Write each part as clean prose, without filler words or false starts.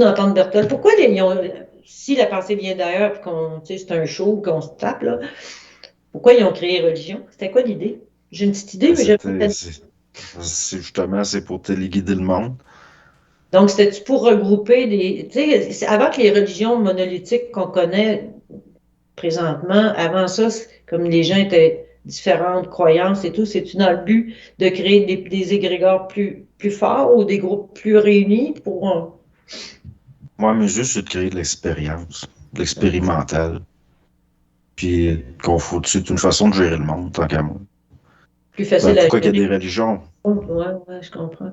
d'entendre Berthold. Pourquoi si la pensée vient d'ailleurs, puis c'est un show, qu'on se tape, là, pourquoi ils ont créé religion? C'était quoi l'idée? J'ai une petite idée, Ben, mais j'aime pas. c'est justement, c'est pour téléguider le monde. Donc, c'était pour regrouper des. Tu sais, avant que les religions monolithiques qu'on connaît présentement, avant ça, comme les gens étaient différentes croyances et tout, c'est-tu dans le but de créer des égrégores plus forts ou des groupes plus réunis pour. Moi, mais juste, c'est de créer de l'expérience, de l'expérimental. Puis qu'on faut, c'est une façon de gérer le monde, tant qu'à moi. Plus Ben, facile à pourquoi qu'il y a gérer. des religions? Ouais, ouais, je comprends.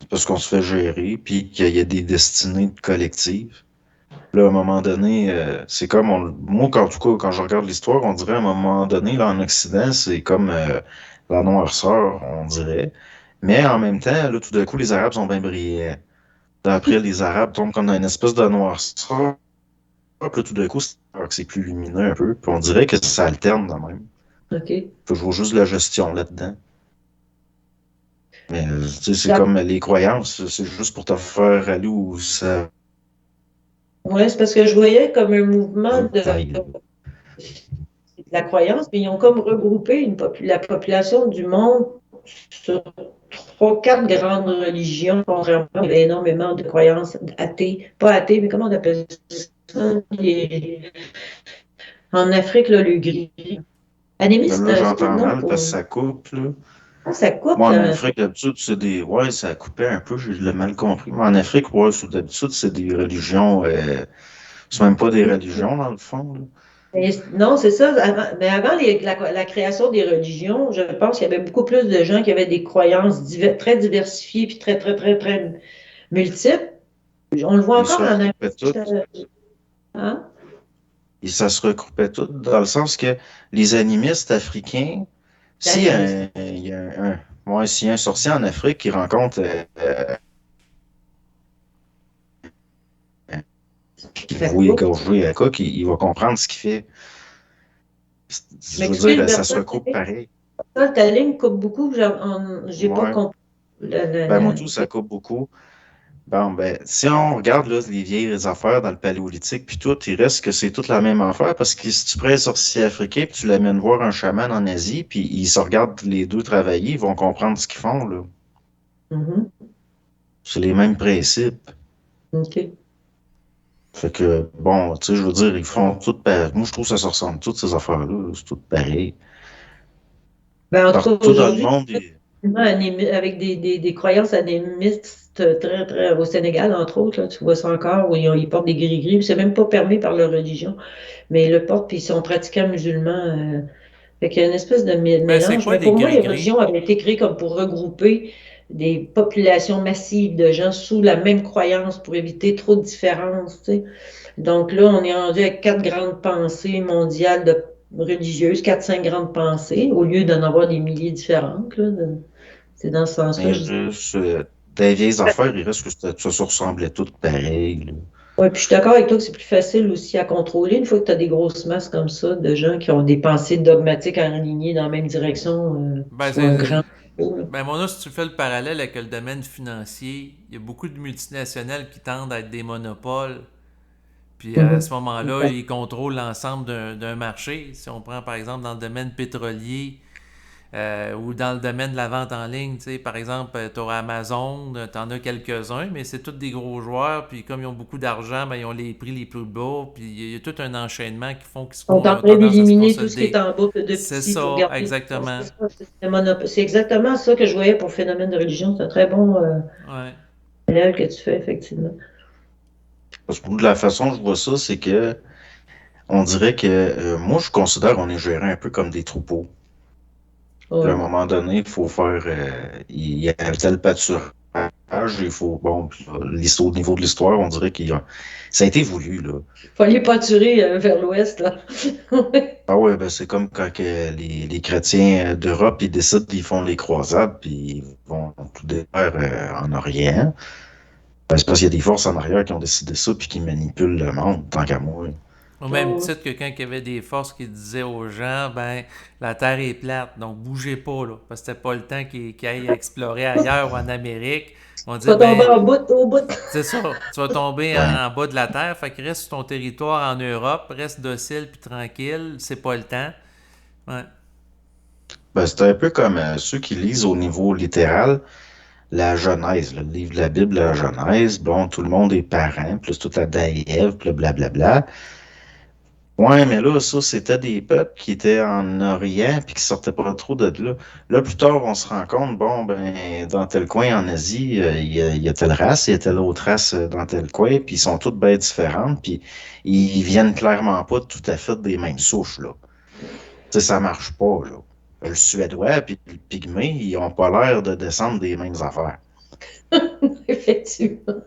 C'est parce qu'on se fait gérer, puis qu'il y a des destinées collectives. Là, à un moment donné, c'est comme, moi, en tout cas, quand je regarde l'histoire, on dirait à un moment donné, là, en Occident, c'est comme la noirceur, on dirait. Mais en même temps, là, tout d'un coup, les Arabes sont bien brillants. Après, les Arabes tombent comme dans une espèce de noirceur. Puis là, tout d'un coup, c'est plus lumineux un peu. Puis on dirait que ça alterne de même. OK. Faut jouer juste la gestion là-dedans. Mais tu sais, c'est comme les croyances, c'est juste pour te faire aller où ça Oui, c'est parce que je voyais comme un mouvement veut que t'ailles. de la croyance, mais ils ont comme regroupé la population du monde sur trois, quatre grandes religions, contrairement il y avait énormément de croyances athées, pas athées, mais comment on appelle ça? En Afrique, là, le gris. Ben Animiste, là, c'est quoi le j'entends nom mal pour. parce que ça coupe, là. Ah, ça coupe, Moi, en là. Afrique, d'habitude, c'est des. Ouais, ça a coupé un peu, je l'ai mal compris. Mais en Afrique, ouais, d'habitude, c'est des religions. C'est même pas des religions, dans le fond, là. Non, c'est ça. Mais avant la création des religions, je pense qu'il y avait beaucoup plus de gens qui avaient des croyances très diversifiées puis très, très, très, très multiples. On le voit Ils encore se en regroupaient Afrique. toutes. Hein? Et ça se regroupait toutes, dans le sens que les animistes africains, si Animiste. il y a ouais, s'il y a un sorcier en Afrique qui rencontre qui Ça vous coupe. égorger à coq, il va comprendre ce qu'il fait. Je veux M'excuse, dire, ça se Bertrand, recoupe pareil. ta ligne coupe beaucoup. J'ai pas Ouais. compris. Ben, moi, tout, ça coupe beaucoup. Bon, ben, si on regarde là, les vieilles affaires dans le paléolithique, puis tout, il reste que c'est toute la même affaire, parce que si tu prends un sorcier africain, puis tu l'amènes voir un chaman en Asie, puis ils se regardent les deux travailler, ils vont comprendre ce qu'ils font, là. Mhm. C'est les mêmes principes. OK. Fait que, bon, tu sais, je veux dire, ils font tout pareil. Moi, je trouve que ça se ressemble, toutes ces affaires-là, là, c'est tout pareil. Ben, en tout cas, Partout dans le aujourd'hui, monde, avec des croyances animistes très, très, au Sénégal, entre autres, là, tu vois ça encore, où ils portent des gris-gris, puis c'est même pas permis par leur religion, mais ils le portent, puis ils sont pratiquants musulmans. Fait qu'il y a une espèce de Ben, c'est mélange. quoi Mais des pour moi, les gris-gris? religions avaient été créées comme pour regrouper des populations massives de gens sous la même croyance pour éviter trop de différences, tu sais. Donc là, on est rendu avec quatre grandes pensées mondiales religieuses, quatre, cinq grandes pensées, au lieu d'en avoir des milliers différentes, là. C'est dans ce sens-là, mais je dis. juste, dans les vieilles affaires, il reste que ça se ressemblait tout pareil, là. Oui, puis je suis d'accord avec toi que c'est plus facile aussi à contrôler une fois que tu as des grosses masses comme ça de gens qui ont des pensées dogmatiques alignées dans la même direction, Ben, soit un grand. ben, moi, là, si tu fais le parallèle avec le domaine financier, il y a beaucoup de multinationales qui tendent à être des monopoles. Puis à Mhm. ce moment-là, ils contrôlent l'ensemble d'un marché. Si on prend par exemple dans le domaine pétrolier, ou dans le domaine de la vente en ligne, tu sais, par exemple, tu auras Amazon, tu en as quelques-uns, mais c'est tous des gros joueurs, puis comme ils ont beaucoup d'argent, ben, ils ont les prix les plus bas, puis il y a tout un enchaînement qui font qu'ils On est en ont train tendance à se d'éliminer tout ce qui est consolider. en bas de C'est petit pour ça, garder. exactement. C'est ça, c'est exactement ça que je voyais pour le phénomène de religion. C'est un très bon Ouais. parallèle que tu fais, effectivement. Parce que de la façon dont je vois ça, c'est que on dirait que moi, je considère qu'on est géré un peu comme des troupeaux. Puis à un Ouais. moment donné, il faut faire. Il y a un tel pâturage, il faut. Bon, puis là, au niveau de l'histoire, on dirait qu'il y a. Ça a été voulu, là. Faut aller pâturer vers l'ouest, là. Ah ouais, ben c'est comme quand que les chrétiens d'Europe, ils décident, ils font les croisades, puis ils vont tout défaire en Orient. Ben, c'est parce qu'il y a des forces en arrière qui ont décidé ça, puis qui manipulent le monde, tant qu'à moi. Au même Ouais. titre que quand il y avait des forces qui disaient aux gens, ben, la Terre est plate, donc bougez pas, là, parce que c'était pas le temps qu'ils aillent explorer ailleurs ou en Amérique. On Tu dit, vas tomber ben, en bout, au bout. c'est ça, tu vas tomber Ouais. en bas de la terre, fait que reste sur ton territoire en Europe, reste docile puis tranquille, c'est pas le temps. Ouais. Ben, c'est un peu comme ceux qui lisent au niveau littéral la Genèse, le livre de la Bible, la Genèse. Bon, tout le monde est parent, plus toute la Ève, puis le blablabla. Ouais, mais là, ça, c'était des peuples qui étaient en Orient puis qui sortaient pas trop de là. Là, plus tard, on se rend compte, bon, ben, dans tel coin en Asie, il y a telle race, il y a telle autre race dans tel coin, puis ils sont toutes bien différentes, puis ils viennent clairement pas tout à fait des mêmes souches, là. Tu sais, ça marche pas, là. Le Suédois puis le Pygmée, ils ont pas l'air de descendre des mêmes affaires. Effectivement.